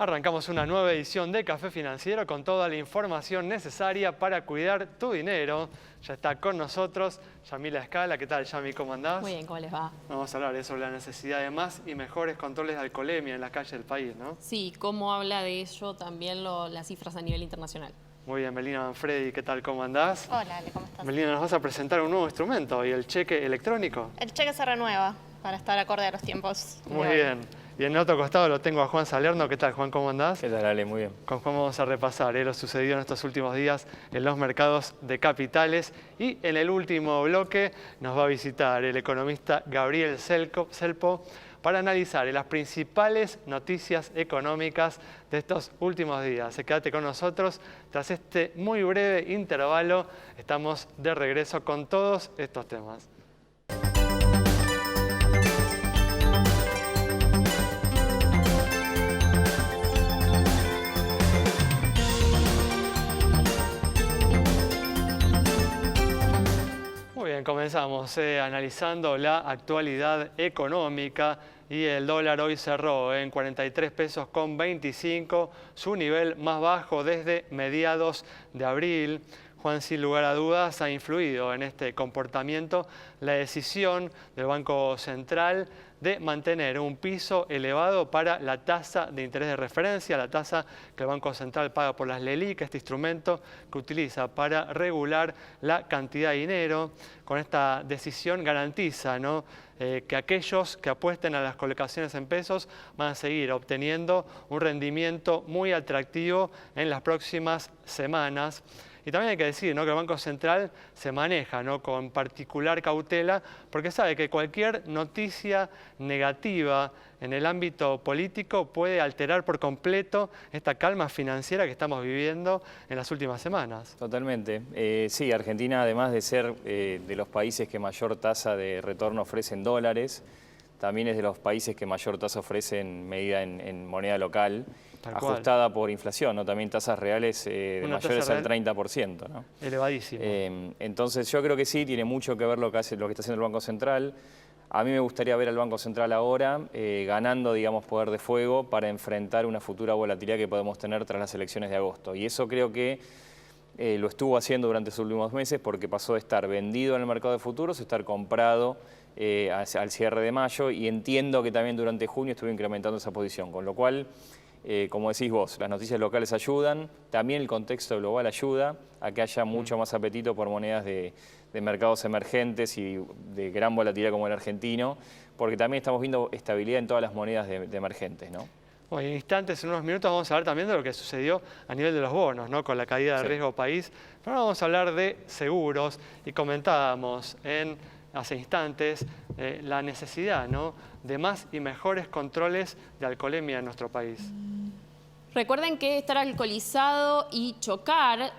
Arrancamos una nueva edición de Café Financiero con toda la información necesaria para cuidar tu dinero. Ya está con nosotros Yamila Escala. ¿Qué tal, Yami? ¿Cómo andás? Muy bien, ¿cómo les va? Vamos a hablar sobre la necesidad de más y mejores controles de alcoholemia en las calles del país, ¿no? Sí, cómo habla de ello también las cifras a nivel internacional. Muy bien, Melina Manfredi, ¿qué tal? ¿Cómo andás? Hola, Ale, ¿cómo estás? Melina, nos vas a presentar un nuevo instrumento y el cheque electrónico. El cheque se renueva para estar acorde a los tiempos. Muy bien. Y en el otro costado lo tengo a Juan Salerno. ¿Qué tal, Juan? ¿Cómo andás? ¿Qué tal, Ale? Muy bien. Con Juan vamos a repasar lo sucedido en estos últimos días en los mercados de capitales. Y en el último bloque nos va a visitar el economista Gabriel Selpo para analizar las principales noticias económicas de estos últimos días. Quédate con nosotros. Tras este muy breve intervalo, estamos de regreso con todos estos temas. Muy bien, comenzamos analizando la actualidad económica y el dólar hoy cerró en 43 pesos con 25, su nivel más bajo desde mediados de abril. Juan, sin lugar a dudas, ha influido en este comportamiento la decisión del Banco Central de mantener un piso elevado para la tasa de interés de referencia, la tasa que el Banco Central paga por las LELIQ, este instrumento que utiliza para regular la cantidad de dinero. Con esta decisión garantiza, ¿no?, que aquellos que apuesten a las colocaciones en pesos van a seguir obteniendo un rendimiento muy atractivo en las próximas semanas. Y también hay que decir, ¿no?, que el Banco Central se maneja, ¿no?, con particular cautela porque sabe que cualquier noticia negativa en el ámbito político puede alterar por completo esta calma financiera que estamos viviendo en las últimas semanas. Totalmente. Sí, Argentina, además de ser de los países que mayor tasa de retorno ofrece en dólares, también es de los países que mayor tasa ofrece en medida en moneda local, ajustada por inflación, ¿no? También tasas reales de mayores al 30%, ¿no? Elevadísimo. Entonces yo creo que sí, tiene mucho que ver lo que está haciendo el Banco Central. A mí me gustaría ver al Banco Central ahora ganando, digamos, poder de fuego para enfrentar una futura volatilidad que podemos tener tras las elecciones de agosto. Y eso creo que lo estuvo haciendo durante sus últimos meses porque pasó de estar vendido en el mercado de futuros a estar comprado al cierre de mayo, y entiendo que también durante junio estuvo incrementando esa posición, con lo cual, como decís vos, las noticias locales ayudan, también el contexto global ayuda a que haya mucho más apetito por monedas de mercados emergentes y de gran volatilidad como el argentino, porque también estamos viendo estabilidad en todas las monedas de emergentes, ¿no? Bueno, en instantes, en unos minutos, vamos a hablar también de lo que sucedió a nivel de los bonos, ¿no?, con la caída de riesgo país. Pero ahora vamos a hablar de seguros y comentábamos hace instantes la necesidad, ¿no?, de más y mejores controles de alcoholemia en nuestro país. Recuerden que estar alcoholizado y chocar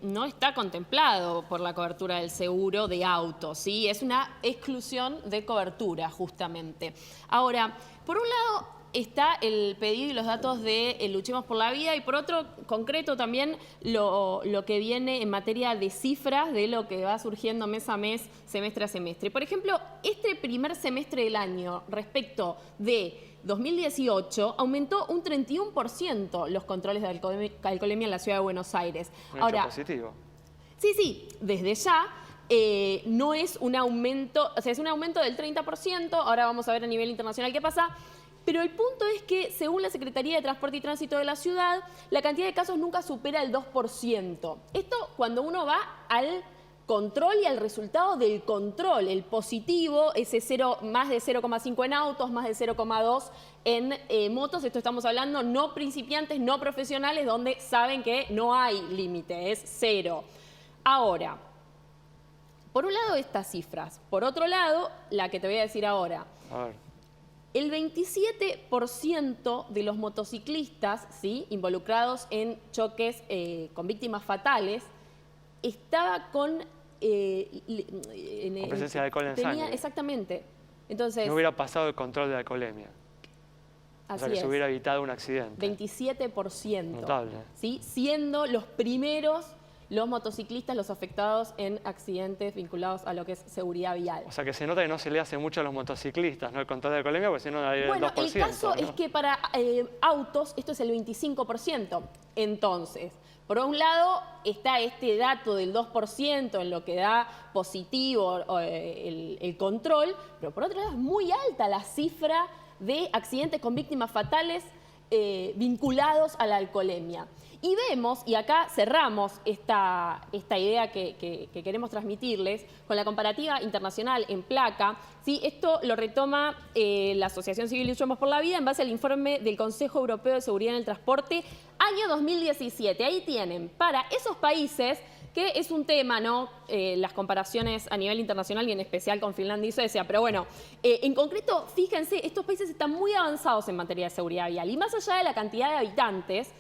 no está contemplado por la cobertura del seguro de auto, ¿sí? Es una exclusión de cobertura, justamente. Ahora, por un lado está el pedido y los datos de Luchemos por la Vida, y por otro, concreto también lo que viene en materia de cifras de lo que va surgiendo mes a mes, semestre a semestre. Por ejemplo, este primer semestre del año respecto de 2018 aumentó un 31% los controles de alcoholemia en la ciudad de Buenos Aires. Ahora, positivo. Sí, desde ya. No es un aumento, o sea, es un aumento del 30%, ahora vamos a ver a nivel internacional qué pasa, pero el punto es que, según la Secretaría de Transporte y Tránsito de la ciudad, la cantidad de casos nunca supera el 2%. Esto cuando uno va al control y al resultado del control, el positivo, ese más de 0,5 en autos, más de 0,2 en motos. Esto estamos hablando no principiantes, no profesionales, donde saben que no hay límite, es 0. Ahora, por un lado estas cifras, por otro lado, la que te voy a decir ahora. A ver. El 27% de los motociclistas, ¿sí?, involucrados en choques con víctimas fatales estaba con presencia de alcohol en sangre. Exactamente. Entonces, no hubiera pasado el control de alcoholemia. O sea, que se hubiera evitado un accidente. 27%. Notable. ¿Sí? Siendo los primeros los motociclistas, los afectados en accidentes vinculados a lo que es seguridad vial. O sea, que se nota que no se le hace mucho a los motociclistas, ¿no? El control de alcoholemia, porque si no hay el 2%. Bueno, el caso ¿no? es que para autos esto es el 25%. Entonces, por un lado está este dato del 2% en lo que da positivo el control, pero por otro lado es muy alta la cifra de accidentes con víctimas fatales vinculados a la alcoholemia. Y vemos, y acá cerramos esta idea que queremos transmitirles, con la comparativa internacional en placa. ¿Sí? Esto lo retoma la Asociación Civil Luchemos por la Vida en base al informe del Consejo Europeo de Seguridad en el Transporte, año 2017. Ahí tienen, para esos países, que es un tema, ¿no? Las comparaciones a nivel internacional y en especial con Finlandia y Suecia. Pero bueno, en concreto, fíjense, estos países están muy avanzados en materia de seguridad vial. Y más allá de la cantidad de habitantes,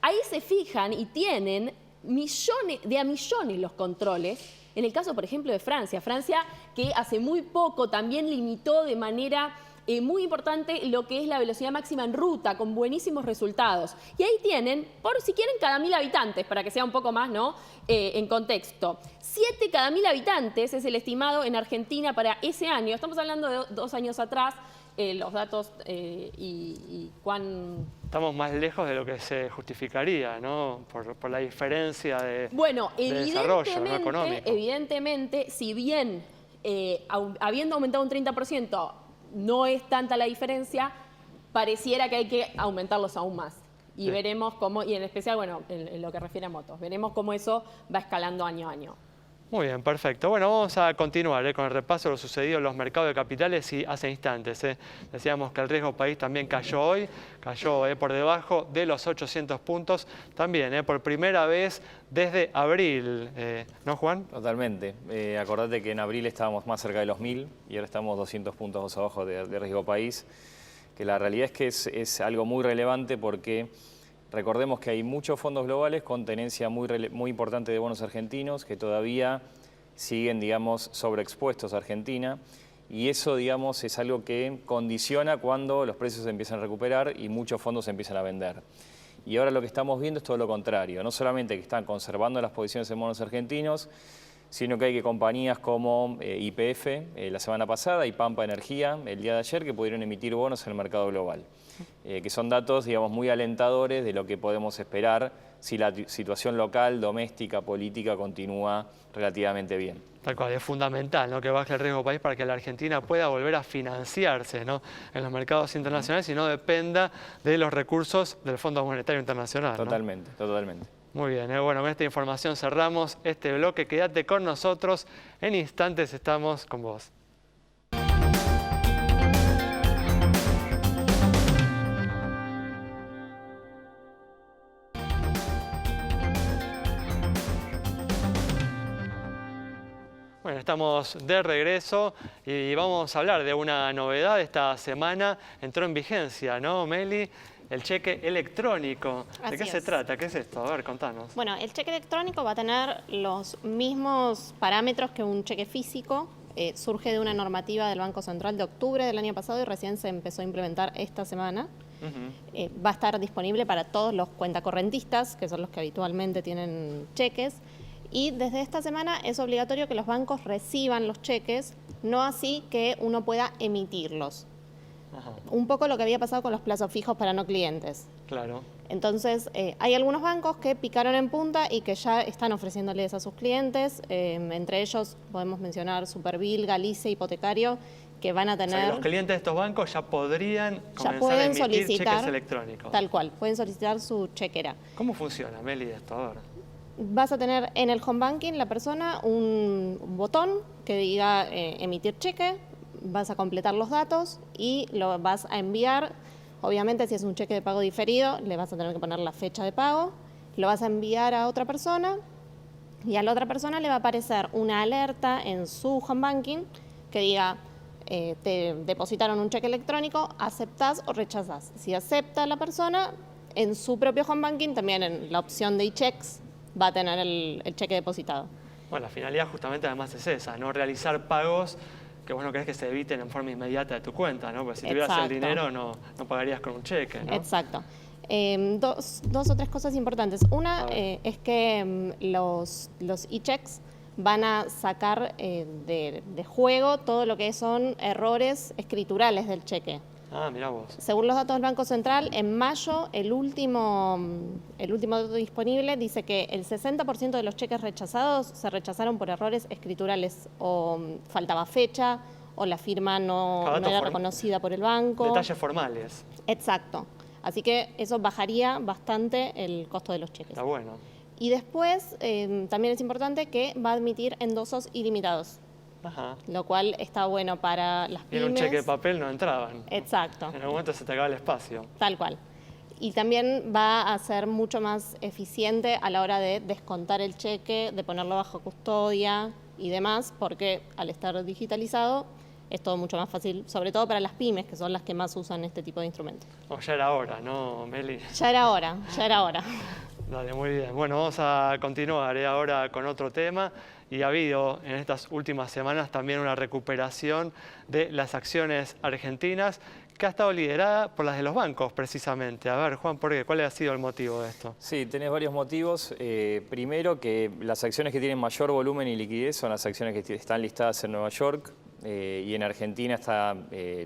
ahí se fijan y tienen de a millones los controles. En el caso, por ejemplo, de Francia. Francia, que hace muy poco también limitó de manera muy importante lo que es la velocidad máxima en ruta, con buenísimos resultados. Y ahí tienen, por si quieren, cada 1000 habitantes, para que sea un poco más, ¿no? En contexto. 7 cada 1000 habitantes es el estimado en Argentina para ese año. Estamos hablando de 2 años atrás. Los datos y cuán... Estamos más lejos de lo que se justificaría, ¿no? Por la diferencia de, bueno, de desarrollo, ¿no? Económico. Evidentemente, si bien habiendo aumentado un 30%, no es tanta la diferencia, pareciera que hay que aumentarlos aún más. Y sí, veremos cómo, y en especial, bueno, en lo que refiere a motos, veremos cómo eso va escalando año a año. Muy bien, perfecto. Bueno, vamos a continuar con el repaso de lo sucedido en los mercados de capitales y hace instantes. Decíamos que el riesgo país también cayó hoy, cayó por debajo de los 800 puntos, también por primera vez desde abril, ¿no, Juan? Totalmente. Acordate que en abril estábamos más cerca de los 1000 y ahora estamos 200 puntos abajo de riesgo país, que la realidad es que es algo muy relevante porque... Recordemos que hay muchos fondos globales con tenencia muy importante de bonos argentinos que todavía siguen, digamos, sobreexpuestos a Argentina y eso, digamos, es algo que condiciona cuando los precios se empiezan a recuperar y muchos fondos se empiezan a vender. Y ahora lo que estamos viendo es todo lo contrario, no solamente que están conservando las posiciones en bonos argentinos, sino que hay que compañías como YPF la semana pasada y Pampa Energía el día de ayer que pudieron emitir bonos en el mercado global. Que son datos, digamos, muy alentadores de lo que podemos esperar si la situación local, doméstica, política continúa relativamente bien. Tal cual, es fundamental, ¿no? Que baje el riesgo país para que la Argentina pueda volver a financiarse, ¿no? En los mercados internacionales y no dependa de los recursos del Fondo Monetario Internacional, ¿no? Totalmente, totalmente. Muy bien, bueno, con esta información cerramos este bloque. Quédate con nosotros, en instantes estamos con vos. Bueno, estamos de regreso y vamos a hablar de una novedad. Esta semana entró en vigencia, ¿no, Meli? El cheque electrónico. ¿De qué se trata? ¿Qué es esto? A ver, contanos. Bueno, el cheque electrónico va a tener los mismos parámetros que un cheque físico. Surge de una normativa del Banco Central de octubre del año pasado y recién se empezó a implementar esta semana. Va a estar disponible para todos los cuentacorrentistas, que son los que habitualmente tienen cheques. Y desde esta semana es obligatorio que los bancos reciban los cheques, no así que uno pueda emitirlos. Ajá. Un poco lo que había pasado con los plazos fijos para no clientes. Claro. Entonces, hay algunos bancos que picaron en punta y que ya están ofreciéndoles a sus clientes, entre ellos podemos mencionar Supervil, Galicia, Hipotecario, que van a tener... O sea, que los clientes de estos bancos ya podrían comenzar a emitir cheques electrónicos. Tal cual, pueden solicitar su chequera. ¿Cómo funciona, Meli, esto? A ver. Vas a tener en el home banking la persona un botón que diga emitir cheque, vas a completar los datos y lo vas a enviar. Obviamente, si es un cheque de pago diferido, le vas a tener que poner la fecha de pago, lo vas a enviar a otra persona y a la otra persona le va a aparecer una alerta en su home banking que diga, te depositaron un cheque electrónico, ¿aceptás o rechazás? Si acepta la persona, en su propio home banking, también en la opción de e-checks, va a tener el cheque depositado. Bueno, la finalidad justamente además es esa, no realizar pagos que vos no querés que se eviten en forma inmediata de tu cuenta, ¿no? Porque si tuvieras el dinero no pagarías con un cheque, ¿no? Exacto. Dos o tres cosas importantes. Una es que los e-checks van a sacar de juego todo lo que son errores escriturales del cheque. Ah, mirá vos. Según los datos del Banco Central, en mayo, el último dato disponible dice que el 60% de los cheques rechazados se rechazaron por errores escriturales, o faltaba fecha, o la firma no era reconocida por el banco. Detalles formales. Exacto. Así que eso bajaría bastante el costo de los cheques. Está bueno. Y después, también es importante que va a admitir endosos ilimitados. Ajá. Lo cual está bueno para las pymes. En un cheque de papel no entraban. Exacto. En algún momento se te acaba el espacio. Tal cual. Y también va a ser mucho más eficiente a la hora de descontar el cheque, de ponerlo bajo custodia y demás, porque al estar digitalizado es todo mucho más fácil, sobre todo para las pymes, que son las que más usan este tipo de instrumentos. Oh, ya era hora, ¿no, Meli? Ya era hora, ya era hora. Dale, muy bien. Bueno, vamos a continuar ahora con otro tema. Y ha habido en estas últimas semanas también una recuperación de las acciones argentinas que ha estado liderada por las de los bancos, precisamente. A ver, Juan, ¿por qué? ¿Cuál ha sido el motivo de esto? Sí, tenés varios motivos. Primero, que las acciones que tienen mayor volumen y liquidez son las acciones que están listadas en Nueva York. Y en Argentina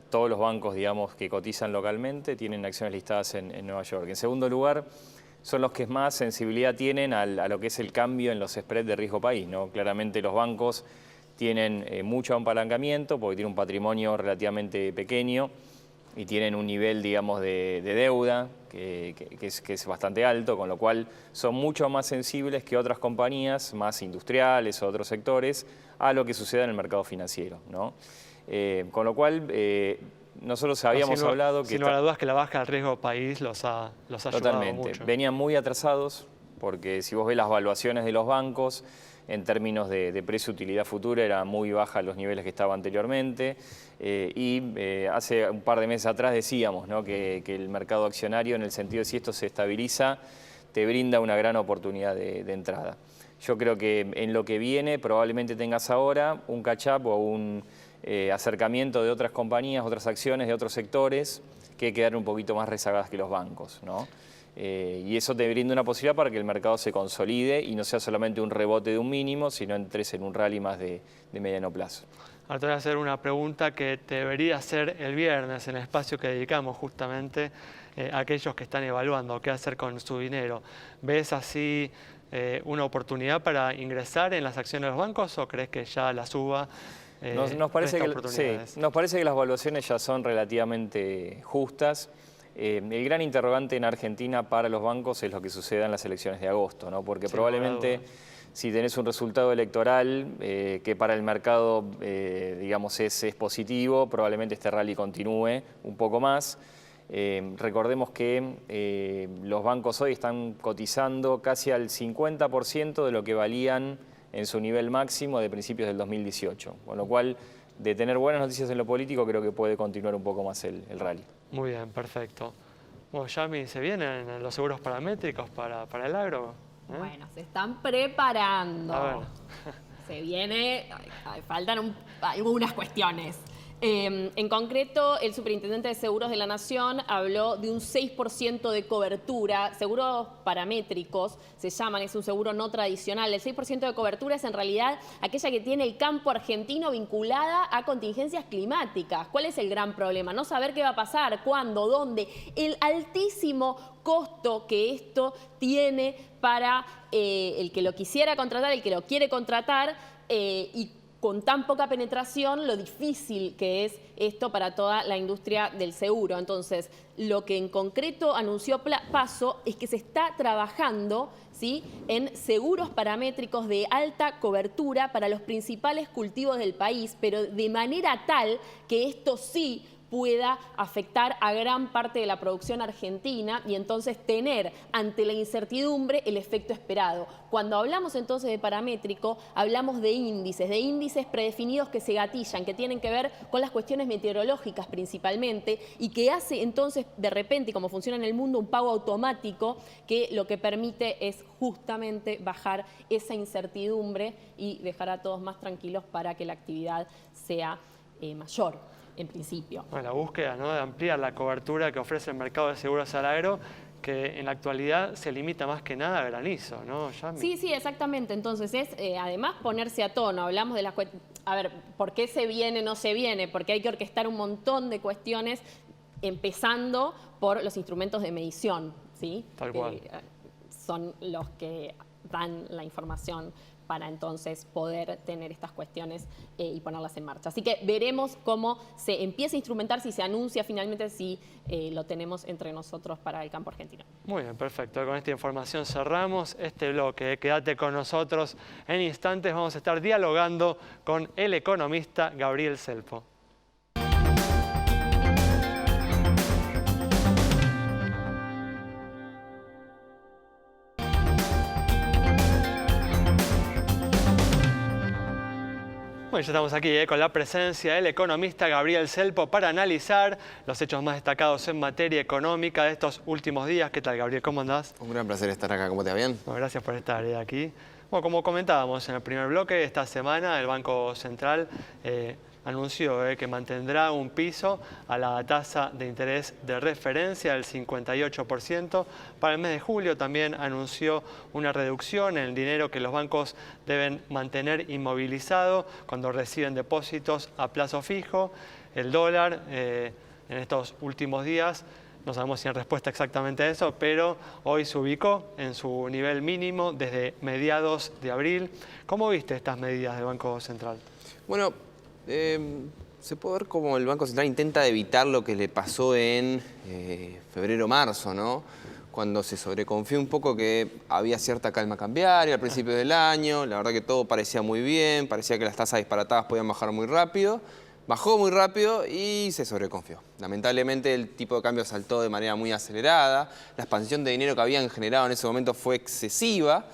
todos los bancos, digamos, que cotizan localmente tienen acciones listadas en Nueva York. En segundo lugar, son los que más sensibilidad tienen a lo que es el cambio en los spreads de riesgo país, ¿no? Claramente los bancos tienen mucho apalancamiento porque tienen un patrimonio relativamente pequeño y tienen un nivel, digamos, de deuda que es bastante alto, con lo cual son mucho más sensibles que otras compañías más industriales o otros sectores a lo que suceda en el mercado financiero, ¿no? Con lo cual, nosotros habíamos hablado que... Sin lugar a dudas que la baja del riesgo país los ha ayudado mucho. Venían muy atrasados, porque si vos ves las valuaciones de los bancos, en términos de precio-utilidad futura, era muy baja los niveles que estaba anteriormente. Hace un par de meses atrás decíamos, ¿no?, que el mercado accionario, en el sentido de si esto se estabiliza, te brinda una gran oportunidad de entrada. Yo creo que en lo que viene probablemente tengas ahora un catch-up o un acercamiento de otras compañías, otras acciones de otros sectores que quedan un poquito más rezagadas que los bancos, ¿no? Y eso te brinda una posibilidad para que el mercado se consolide y no sea solamente un rebote de un mínimo, sino entres en un rally más de mediano plazo. Ahora te voy a hacer una pregunta que te debería hacer el viernes en el espacio que dedicamos justamente a aquellos que están evaluando qué hacer con su dinero. ¿Ves así una oportunidad para ingresar en las acciones de los bancos o crees que ya la suba? Nos parece que las valuaciones ya son relativamente justas. El gran interrogante en Argentina para los bancos es lo que suceda en las elecciones de agosto, ¿no? Porque sí, probablemente si tenés un resultado electoral que para el mercado digamos es positivo, probablemente este rally continúe un poco más. Recordemos que los bancos hoy están cotizando casi al 50% de lo que valían en su nivel máximo de principios del 2018, con lo cual, de tener buenas noticias en lo político, creo que puede continuar un poco más el rally. Muy bien, perfecto. Bueno, Yami, ¿se vienen los seguros paramétricos para el agro? Bueno, se están preparando. A ver. Se viene, faltan algunas cuestiones. En concreto, el Superintendente de Seguros de la Nación habló de un 6% de cobertura. Seguros paramétricos se llaman, es un seguro no tradicional. El 6% de cobertura es en realidad aquella que tiene el campo argentino vinculada a contingencias climáticas. ¿Cuál es el gran problema? No saber qué va a pasar, cuándo, dónde. El altísimo costo que esto tiene para el que lo quisiera contratar, el que lo quiere contratar y con tan poca penetración, lo difícil que es esto para toda la industria del seguro. Entonces, lo que en concreto anunció Paso es que se está trabajando, ¿sí?, en seguros paramétricos de alta cobertura para los principales cultivos del país, pero de manera tal que esto sí pueda afectar a gran parte de la producción argentina y entonces tener ante la incertidumbre el efecto esperado. Cuando hablamos entonces de paramétrico, hablamos de índices predefinidos que se gatillan, que tienen que ver con las cuestiones meteorológicas principalmente y que hace entonces de repente, y como funciona en el mundo, un pago automático que lo que permite es justamente bajar esa incertidumbre y dejar a todos más tranquilos para que la actividad sea mayor. En principio. Bueno, la búsqueda, ¿no?, de ampliar la cobertura que ofrece el mercado de seguros al agro, que en la actualidad se limita más que nada a granizo, ¿no, Yami? Sí, sí, exactamente. Entonces es además ponerse a tono. Hablamos de las a ver, ¿por qué se viene, no se viene? Porque hay que orquestar un montón de cuestiones, empezando por los instrumentos de medición, ¿sí? Tal cual. Son los que dan la información para entonces poder tener estas cuestiones y ponerlas en marcha. Así que veremos cómo se empieza a instrumentar, si se anuncia finalmente, si lo tenemos entre nosotros para el campo argentino. Muy bien, perfecto. Con esta información cerramos este bloque. Quédate con nosotros. En instantes vamos a estar dialogando con el economista Gabriel Selpo. Bueno, ya estamos aquí con la presencia del economista Gabriel Selpo para analizar los hechos más destacados en materia económica de estos últimos días. ¿Qué tal, Gabriel? ¿Cómo andás? Un gran placer estar acá. ¿Cómo te va? ¿Bien? Bueno, gracias por estar aquí. Bueno, como comentábamos en el primer bloque, esta semana el Banco Central anunció que mantendrá un piso a la tasa de interés de referencia del 58%. Para el mes de julio también anunció una reducción en el dinero que los bancos deben mantener inmovilizado cuando reciben depósitos a plazo fijo. El dólar en estos últimos días, no sabemos si en respuesta exactamente a eso, pero hoy se ubicó en su nivel mínimo desde mediados de abril. ¿Cómo viste estas medidas del Banco Central? Bueno, se puede ver cómo el Banco Central intenta evitar lo que le pasó en febrero-marzo, ¿no? Cuando se sobreconfió un poco que había cierta calma cambiaria al principio del año. La verdad que todo parecía muy bien, parecía que las tasas disparatadas podían bajar muy rápido. Bajó muy rápido y se sobreconfió. Lamentablemente el tipo de cambio saltó de manera muy acelerada, la expansión de dinero que habían generado en ese momento fue excesiva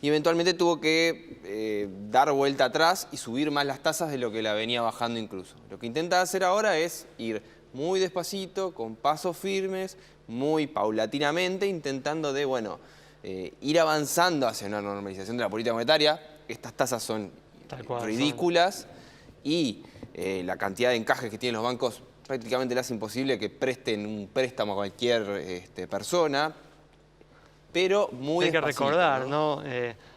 y eventualmente tuvo que dar vuelta atrás y subir más las tasas de lo que la venía bajando incluso. Lo que intenta hacer ahora es ir muy despacito, con pasos firmes, muy paulatinamente, intentando de, ir avanzando hacia una normalización de la política monetaria. Estas tasas son ridículas y la cantidad de encajes que tienen los bancos prácticamente le hace imposible que presten un préstamo a cualquier persona, pero muy despacito. Hay que recordar, ¿no?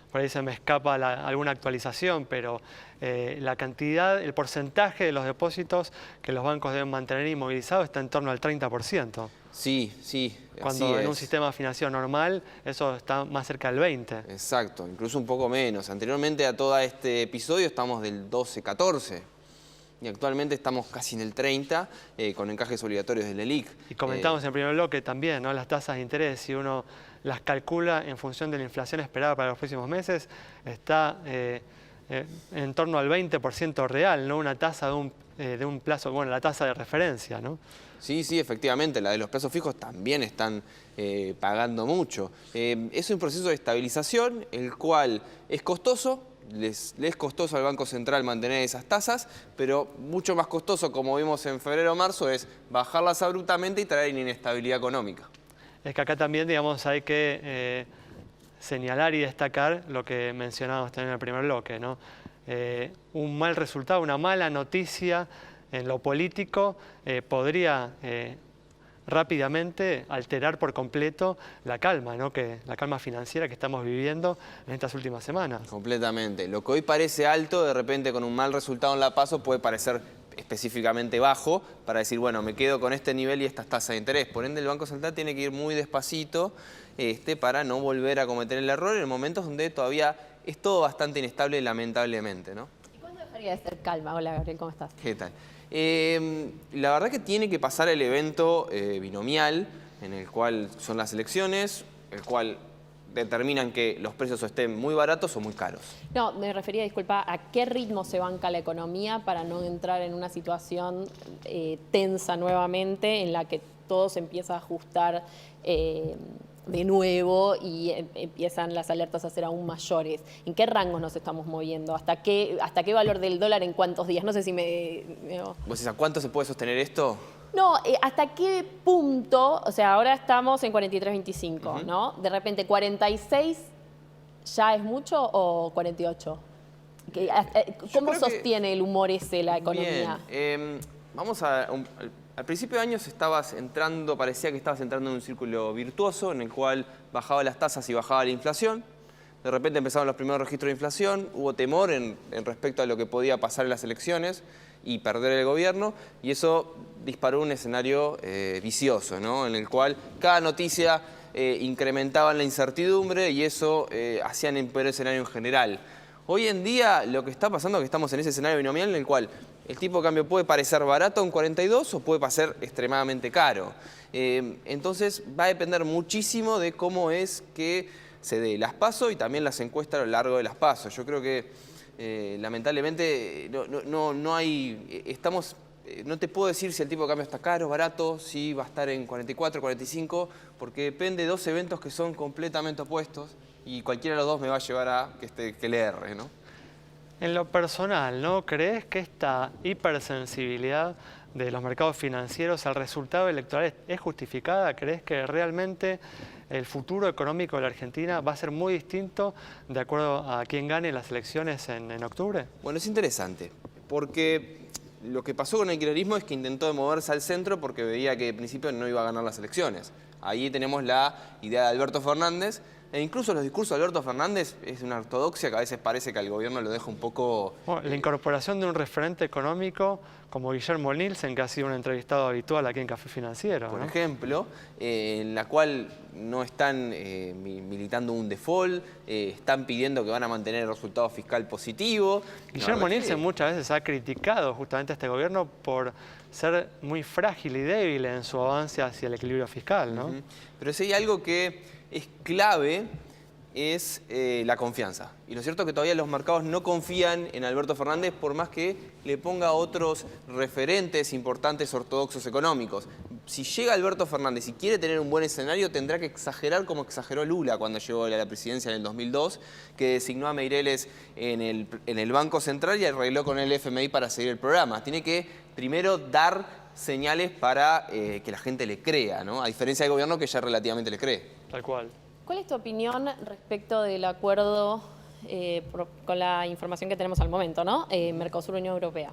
Por ahí se me escapa alguna actualización, pero la cantidad, el porcentaje de los depósitos que los bancos deben mantener inmovilizados está en torno al 30%. Sí, sí, cuando en un sistema financiero normal eso está más cerca del 20%. Exacto, incluso un poco menos. Anteriormente a todo este episodio estamos del 12-14%. Y actualmente estamos casi en el 30, con encajes obligatorios del ELIC. Y comentamos en el primer bloque también, ¿no? Las tasas de interés, si uno las calcula en función de la inflación esperada para los próximos meses, está en torno al 20% real, ¿no? Una tasa de un plazo, bueno, la tasa de referencia, ¿no? Sí, sí, efectivamente, la de los plazos fijos también están pagando mucho. Es un proceso de estabilización, el cual es costoso. Les es costoso al Banco Central mantener esas tasas, pero mucho más costoso, como vimos en febrero o marzo, es bajarlas abruptamente y traer inestabilidad económica. Es que acá también, digamos, hay que señalar y destacar lo que mencionábamos también en el primer bloque, ¿no? Un mal resultado, una mala noticia en lo político podría rápidamente alterar por completo la calma, ¿no? La calma financiera que estamos viviendo en estas últimas semanas. Completamente. Lo que hoy parece alto, de repente con un mal resultado en la PASO puede parecer específicamente bajo para decir, bueno, me quedo con este nivel y estas tasas de interés. Por ende, el Banco Central tiene que ir muy despacito para no volver a cometer el error en momentos donde todavía es todo bastante inestable, lamentablemente, ¿no? ¿Y cuándo dejaría de ser calma? Hola, Gabriel, ¿cómo estás? ¿Qué tal? La verdad que tiene que pasar el evento binomial, en el cual son las elecciones, el cual determinan que los precios o estén muy baratos o muy caros. No, me refería, disculpa, ¿a qué ritmo se banca la economía para no entrar en una situación tensa nuevamente en la que todo se empieza a ajustar de nuevo y empiezan las alertas a ser aún mayores? ¿En qué rangos nos estamos moviendo? ¿Hasta qué valor del dólar en cuántos días? No sé si ¿Vos decís a cuánto se puede sostener esto? No, ¿hasta qué punto? O sea, ahora estamos en 43.25, ¿no? De repente, ¿46 ya es mucho o 48? ¿Cómo sostiene el humor ese la economía? Bien. Al principio de año parecía que estabas entrando en un círculo virtuoso en el cual bajaba las tasas y bajaba la inflación. De repente empezaron los primeros registros de inflación, hubo temor en respecto a lo que podía pasar en las elecciones y perder el gobierno, y eso disparó un escenario vicioso, ¿no? En el cual cada noticia incrementaba la incertidumbre y eso hacía empeorar el escenario en general. Hoy en día lo que está pasando es que estamos en ese escenario binomial en el cual el tipo de cambio puede parecer barato en 42 o puede parecer extremadamente caro. Entonces va a depender muchísimo de cómo es que se dé las PASO y también las encuestas a lo largo de las PASO. Yo creo que lamentablemente no te puedo decir si el tipo de cambio está caro, barato, si va a estar en 44, 45, porque depende de dos eventos que son completamente opuestos y cualquiera de los dos me va a llevar a que le erre, ¿no? En lo personal, ¿no crees que esta hipersensibilidad de los mercados financieros al resultado electoral es justificada? ¿Crees que realmente el futuro económico de la Argentina va a ser muy distinto de acuerdo a quién gane las elecciones en octubre? Bueno, es interesante, porque lo que pasó con el kirchnerismo es que intentó moverse al centro porque veía que en principio no iba a ganar las elecciones. Ahí tenemos la idea de Alberto Fernández, e incluso los discursos de Alberto Fernández es una ortodoxia que a veces parece que al gobierno lo deja un poco... Bueno, la incorporación de un referente económico como Guillermo Nielsen, que ha sido un entrevistado habitual aquí en Café Financiero, por ¿no? ejemplo, en la cual no están militando un default, están pidiendo que van a mantener el resultado fiscal positivo. Guillermo Nielsen muchas veces ha criticado justamente a este gobierno por ser muy frágil y débil en su avance hacia el equilibrio fiscal, ¿no? Pero si hay algo que es clave, es la confianza. Y lo cierto es que todavía los mercados no confían en Alberto Fernández por más que le ponga otros referentes importantes ortodoxos económicos. Si llega Alberto Fernández y quiere tener un buen escenario, tendrá que exagerar como exageró Lula cuando llegó a la presidencia en el 2002, que designó a Meireles en el Banco Central y arregló con el FMI para seguir el programa. Tiene que primero dar señales para que la gente le crea, ¿no? A diferencia del gobierno que ya relativamente le cree. Tal cual. ¿Cuál es tu opinión respecto del acuerdo con la información que tenemos al momento, ¿no? Mercosur-Unión Europea.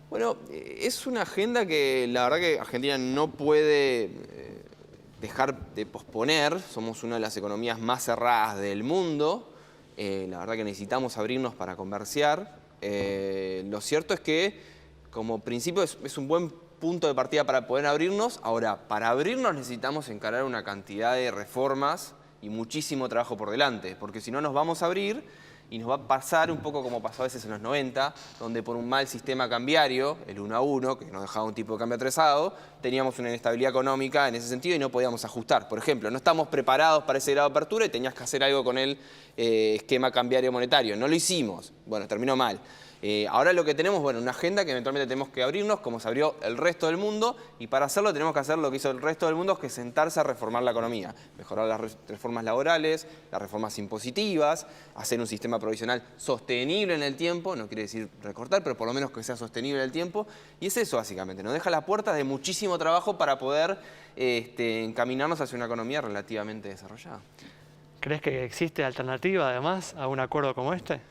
Bueno, es una agenda que la verdad que Argentina no puede dejar de posponer. Somos una de las economías más cerradas del mundo. La verdad que necesitamos abrirnos para comerciar. Lo cierto es que como principio es un buen punto de partida para poder abrirnos. Ahora, para abrirnos necesitamos encarar una cantidad de reformas y muchísimo trabajo por delante, porque si no nos vamos a abrir y nos va a pasar un poco como pasó a veces en los 90, donde por un mal sistema cambiario, el 1 a 1, que nos dejaba un tipo de cambio atrasado, teníamos una inestabilidad económica en ese sentido y no podíamos ajustar. Por ejemplo, no estamos preparados para ese grado de apertura y tenías que hacer algo con el esquema cambiario monetario. No lo hicimos. Bueno, terminó mal. Ahora lo que tenemos, bueno, una agenda que eventualmente tenemos que abrirnos, como se abrió el resto del mundo, y para hacerlo tenemos que hacer lo que hizo el resto del mundo, que es sentarse a reformar la economía, mejorar las reformas laborales, las reformas impositivas, hacer un sistema provisional sostenible en el tiempo, no quiere decir recortar, pero por lo menos que sea sostenible en el tiempo, y es eso básicamente, nos deja las puertas de muchísimo trabajo para poder encaminarnos hacia una economía relativamente desarrollada. ¿Crees que existe alternativa además a un acuerdo como este?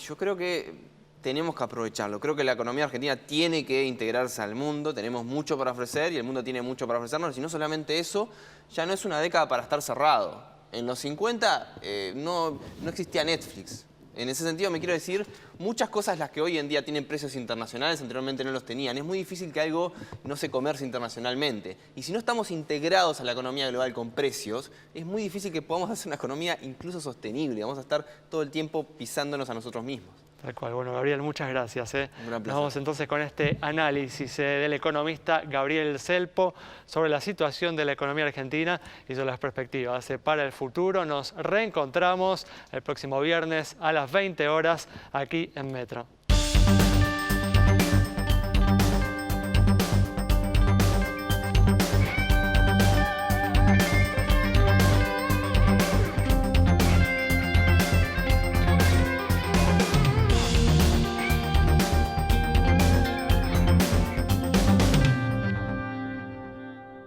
Yo creo que tenemos que aprovecharlo. Creo que la economía argentina tiene que integrarse al mundo, tenemos mucho para ofrecer y el mundo tiene mucho para ofrecernos. Y no solamente eso, ya no es una década para estar cerrado. En los 50 no existía Netflix. En ese sentido me quiero decir, muchas cosas las que hoy en día tienen precios internacionales, anteriormente no los tenían. Es muy difícil que algo no se comercie internacionalmente. Y si no estamos integrados a la economía global con precios, es muy difícil que podamos hacer una economía incluso sostenible. Vamos a estar todo el tiempo pisándonos a nosotros mismos. Tal cual. Bueno, Gabriel, muchas gracias. Un gran placer. Nos vamos entonces con este análisis del economista Gabriel Selpo sobre la situación de la economía argentina y sobre las perspectivas para el futuro. Nos reencontramos el próximo viernes a las 20 horas aquí en Metro.